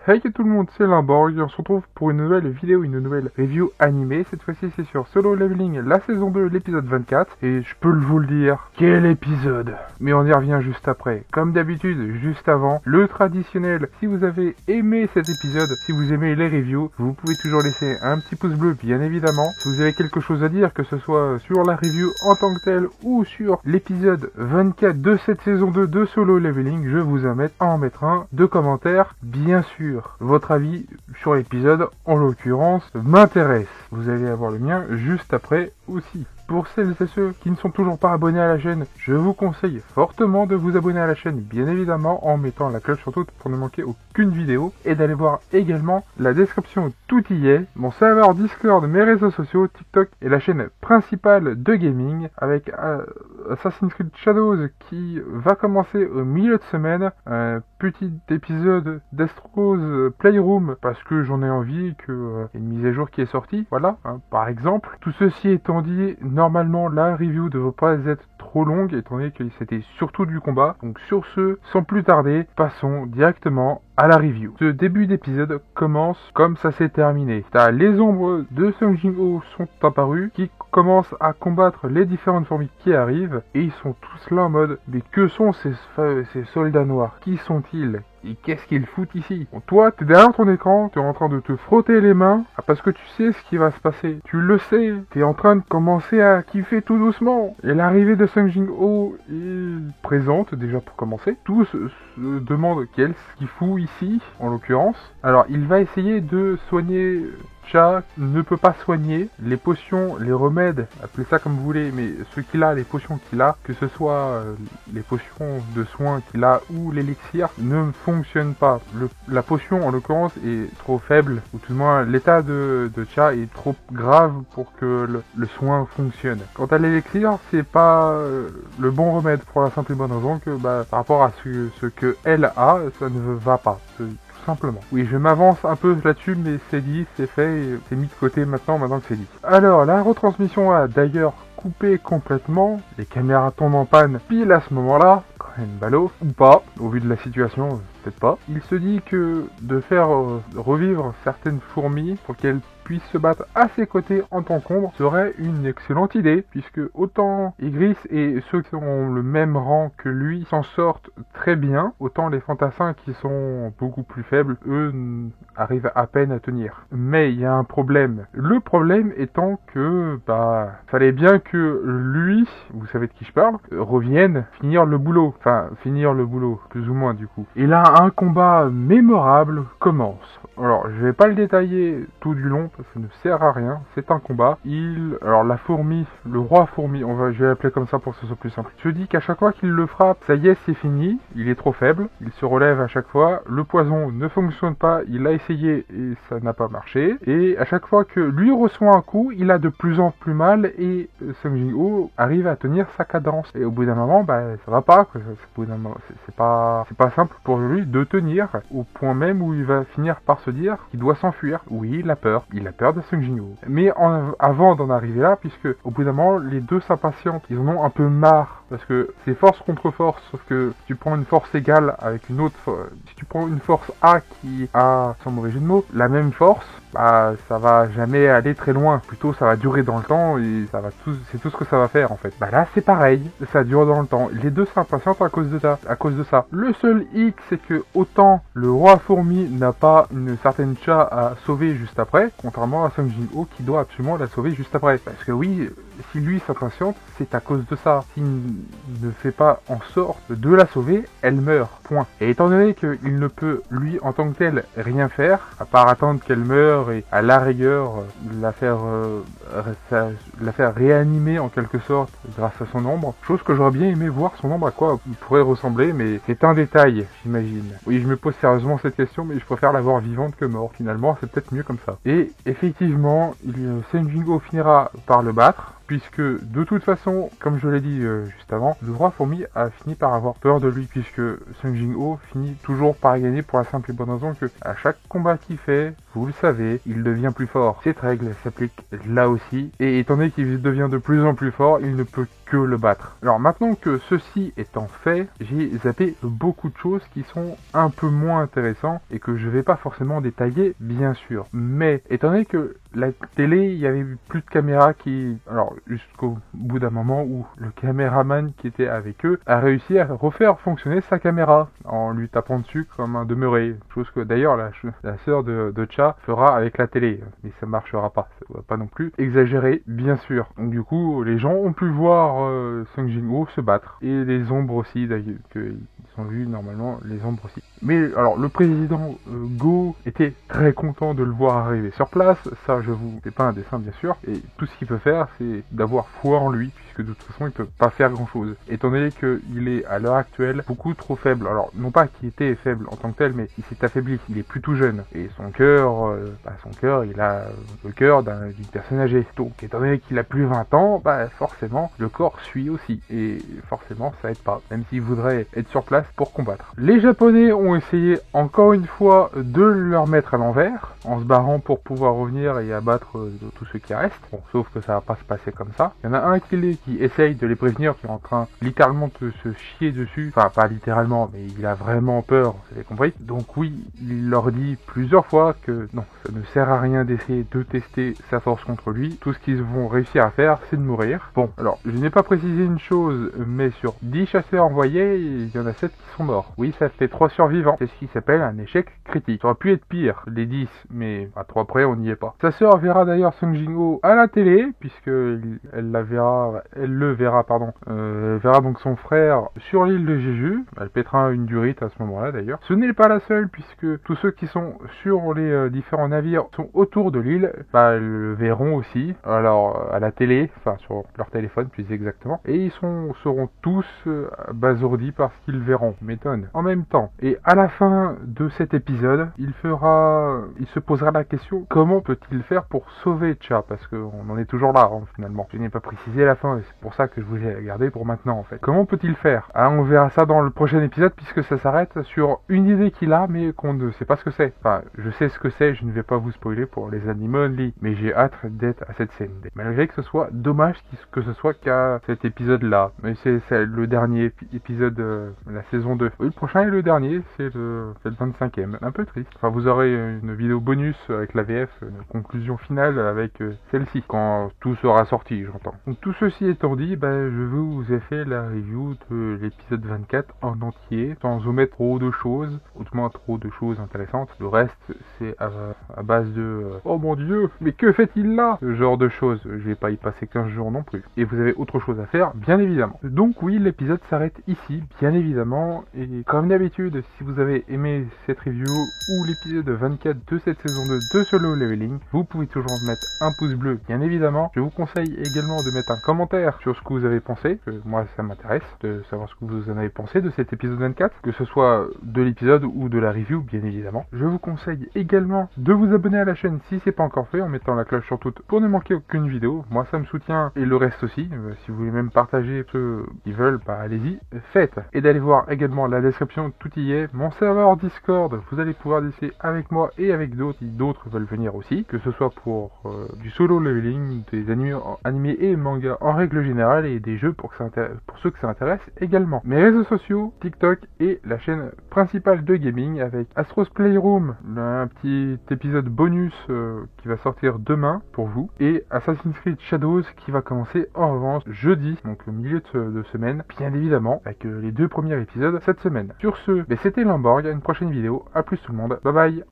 Hey tout le monde, c'est Limborg et on se retrouve pour une nouvelle vidéo, une nouvelle review animée. Cette fois-ci c'est sur Solo Leveling, la saison 2, l'épisode 24. Et je peux vous le dire, quel épisode! Mais on y revient juste après. Comme d'habitude, juste avant, le traditionnel. Si vous avez aimé cet épisode, si vous aimez les reviews, vous pouvez toujours laisser un petit pouce bleu bien évidemment. Si vous avez quelque chose à dire, que ce soit sur la review en tant que telle ou sur l'épisode 24 de cette saison 2 de Solo Leveling, je vous invite à en mettre un de commentaires, bien sûr. Votre avis sur l'épisode, en l'occurrence, m'intéresse. Vous allez avoir le mien juste après aussi. Pour celles et ceux qui ne sont toujours pas abonnés à la chaîne, je vous conseille fortement de vous abonner à la chaîne, bien évidemment, en mettant la cloche sur tout pour ne manquer aucune vidéo, et d'aller voir également la description, tout y est, mon serveur Discord, mes réseaux sociaux, TikTok et la chaîne principale de gaming, avec Assassin's Creed Shadows qui va commencer au milieu de semaine, un petit épisode d'Astro's Playroom, parce que j'en ai envie, que une mise à jour qui est sortie, voilà, par exemple. Tout ceci étant dit, normalement la review ne devrait pas être trop longue, étant donné que c'était surtout du combat. Donc sur ce, sans plus tarder, passons directement à la review. Ce début d'épisode commence comme ça s'est terminé. Les ombres de Sung Jin-ho sont apparues, qui commencent à combattre les différentes fourmis qui arrivent, et ils sont tous là en mode, mais que sont ces soldats noirs? Qui sont-ils? Et qu'est-ce qu'ils foutent ici? Bon, toi, t'es derrière ton écran, t'es en train de te frotter les mains, parce que tu sais ce qui va se passer. Tu le sais, t'es en train de commencer à kiffer tout doucement. Et l'arrivée de Sung Jin-ho est présente, déjà pour commencer. Tous se demandent qu'est-ce qu'il fout ici, en l'occurrence. Alors, il va essayer de soigner... Cha ne peut pas soigner les potions, les remèdes, appelez ça comme vous voulez, mais ce qu'il a, les potions qu'il a, que ce soit les potions de soins qu'il a ou l'élixir, ne fonctionnent pas. La potion en l'occurrence est trop faible, ou tout du moins l'état de Cha est trop grave pour que le soin fonctionne. Quant à l'élixir, c'est pas le bon remède pour la simple et bonne raison que par rapport à ce que elle a, ça ne va pas. Simplement. Oui, je m'avance un peu là-dessus, mais c'est dit, c'est fait, et c'est mis de côté maintenant que c'est dit. Alors, la retransmission a d'ailleurs coupé complètement, les caméras tombent en panne pile à ce moment-là, quand même ballot, ou pas, au vu de la situation, peut-être pas. Il se dit que de faire revivre certaines fourmis pour qu'elles puissent se battre à ses côtés en tant qu'ombre serait une excellente idée, puisque autant Igris et ceux qui ont le même rang que lui s'en sortent très bien, autant les fantassins qui sont beaucoup plus faibles, eux, arrivent à peine à tenir. Mais il y a un problème. Le problème étant que, fallait bien que lui, vous savez de qui je parle, revienne finir le boulot. Enfin, finir le boulot, plus ou moins du coup. Et là, un combat mémorable commence. Alors, je vais pas le détailler tout du long, parce que ça ne sert à rien, c'est un combat. Alors la fourmi, le roi fourmi, je vais l'appeler comme ça pour que ce soit plus simple. Je dis qu'à chaque fois qu'il le frappe, ça y est, c'est fini, il est trop faible, il se relève à chaque fois, le poison ne fonctionne pas, il a essayé et ça n'a pas marché. Et à chaque fois que lui reçoit un coup, il a de plus en plus mal et Sung Jin-ho arrive à tenir sa cadence. Et au bout d'un moment, ça va pas, quoi. C'est pas simple pour lui de tenir, au point même où il va finir par se dire qu'il doit s'enfuir. Oui, il a peur de Sung Jin-ho. Mais avant d'en arriver là, puisque au bout d'un moment, les deux s'impatientent, ils en ont un peu marre, parce que c'est force contre force, sauf que si tu prends une force égale avec une autre, si tu prends une force A qui a, sans mauvais jeu de mots, la même force, ça va jamais aller très loin. Plutôt, ça va durer dans le temps et c'est tout ce que ça va faire en fait. Là, c'est pareil, ça dure dans le temps. Les deux s'impatientent à cause de ça. Le seul hic, c'est que autant le roi fourmi n'a pas une certaine Cha à sauver juste après, contrairement à Sung Jin-ho qui doit absolument la sauver juste après. Parce que oui, si lui s'impatiente, c'est à cause de ça. S'il ne fait pas en sorte de la sauver, elle meurt. Point. Et étant donné qu'il ne peut, lui, en tant que tel, rien faire, à part attendre qu'elle meure et à la rigueur la faire réanimer en quelque sorte grâce à son ombre, chose que j'aurais bien aimé voir son ombre à quoi il pourrait ressembler, mais c'est un détail, j'imagine. Oui, je me pose sérieusement cette question, mais je préfère la voir vivante que morte. Finalement, c'est peut-être mieux comme ça. Et effectivement, Sung Jin-ho finira par le battre, puisque de toute façon, comme je l'ai dit juste avant, le roi fourmi a fini par avoir peur de lui, puisque Sung Jin-ho finit toujours par gagner pour la simple et bonne raison que à chaque combat qu'il fait, vous le savez, il devient plus fort. Cette règle s'applique là aussi, et étant donné qu'il devient de plus en plus fort, il ne peut que le battre. Alors maintenant que ceci étant fait, j'ai zappé beaucoup de choses qui sont un peu moins intéressantes et que je vais pas forcément détailler, bien sûr. Mais étant donné que la télé, il y avait plus de caméras qui... Alors, jusqu'au bout d'un moment où le caméraman qui était avec eux a réussi à refaire fonctionner sa caméra en lui tapant dessus comme un demeuré. Chose que d'ailleurs la sœur de Cha fera avec la télé. Mais ça marchera pas. Ça va pas non plus exagérer, bien sûr. Donc du coup, les gens ont pu voir Sung Jin-ho se battre. Et les ombres aussi, d'ailleurs, qu'ils ont vu normalement les ombres aussi. Mais alors, le président Go était très content de le voir arriver sur place. Ça, je vous... C'est pas un dessin, bien sûr. Et tout ce qu'il peut faire, c'est d'avoir foi en lui, puisque de toute façon, il peut pas faire grand-chose. Étant donné qu'il est, à l'heure actuelle, beaucoup trop faible. Alors, non pas qu'il était faible en tant que tel, mais il s'est affaibli. Il est plus tout jeune. Et son cœur, il a le cœur d'une personne âgée. Donc, étant donné qu'il a plus 20 ans, forcément, le corps suit aussi. Et forcément, ça aide pas. Même s'il voudrait être sur place pour combattre. Les Japonais ont essayé, encore une fois, de leur mettre à l'envers, en se barrant pour pouvoir revenir et abattre tous ceux qui restent. Bon, sauf que ça va pas se passer comme ça. Il y en a un qui essaye de les prévenir, qui est en train littéralement de se chier dessus. Enfin, pas littéralement, mais il a vraiment peur, vous avez compris. Donc oui, il leur dit plusieurs fois que non, ça ne sert à rien d'essayer de tester sa force contre lui. Tout ce qu'ils vont réussir à faire, c'est de mourir. Bon, alors, je n'ai pas précisé une chose, mais sur 10 chasseurs envoyés, il y en a 7 qui sont morts. Oui, ça fait 3 survivants. C'est ce qui s'appelle un échec critique. Ça aurait pu être pire, les 10, mais à 3 près, on n'y est pas. Sa sœur verra d'ailleurs Sung Jin-ho à la télé, puisque elle le verra, elle verra donc son frère sur l'île de Jeju. Elle pètera une durite à ce moment-là d'ailleurs. Ce n'est pas la seule, puisque tous ceux qui sont sur les différents navires sont autour de l'île, le verront aussi. Alors, à la télé, enfin sur leur téléphone plus exactement. Et ils seront tous abasourdis par ce qu'ils verront. M'étonne. En même temps, et à la fin de cet épisode, il se posera la question, comment peut-il faire pour sauver Cha? Parce qu'on en est toujours là, finalement. Je n'ai pas précisé la fin, et c'est pour ça que je voulais la garder pour maintenant, en fait. Comment peut-il faire? On verra ça dans le prochain épisode, puisque ça s'arrête sur une idée qu'il a, mais qu'on ne sait pas ce que c'est. Enfin, je sais ce que c'est, je ne vais pas vous spoiler pour les animes only, mais j'ai hâte d'être à cette scène. Malgré que ce soit dommage que ce soit qu'à cet épisode-là. Mais c'est le dernier épisode de la saison 2. Oui, le prochain est le dernier, c'est le 25e. Un peu triste. Enfin, vous aurez une vidéo bonus avec la VF, une conclusion finale avec celle-ci, quand tout sera sorti, j'entends. Donc tout ceci étant dit, je vous ai fait la review de l'épisode 24 en entier, sans omettre trop de choses, ou du moins trop de choses intéressantes. Le reste, c'est à base de oh mon dieu, mais que fait-il là? Ce genre de choses. Je vais pas y passer 15 jours non plus. Et vous avez autre chose à faire, bien évidemment. Donc oui, l'épisode s'arrête ici, bien évidemment. Et comme d'habitude, si vous avez aimé cette review ou l'épisode 24 de cette saison 2 de Solo Leveling, vous pouvez toujours mettre un pouce bleu, bien évidemment. Je vous conseille également de mettre un commentaire sur ce que vous avez pensé. Moi, ça m'intéresse de savoir ce que vous en avez pensé de cet épisode 24, que ce soit de l'épisode ou de la review, bien évidemment. Je vous conseille également de vous abonner à la chaîne si c'est pas encore fait, en mettant la cloche sur toute pour ne manquer aucune vidéo. Moi, ça me soutient et le reste aussi. Si vous voulez même partager ceux qui veulent, allez-y, faites. Et d'aller voir également la description, tout y est. Mon serveur Discord, vous allez pouvoir discuter avec moi et avec d'autres si d'autres veulent venir aussi, que ce soit pour du solo leveling, des animés et mangas en règle générale, et des jeux pour ceux que ça intéresse également. Mes réseaux sociaux, TikTok et la chaîne principale de gaming avec Astro's Playroom, un petit épisode bonus qui va sortir demain pour vous, et Assassin's Creed Shadows qui va commencer en revanche jeudi, donc au milieu de semaine, bien évidemment, avec les 2 premiers épisodes cette semaine. Sur ce, c'était Lamborg, à une prochaine vidéo, à plus tout le monde, bye bye.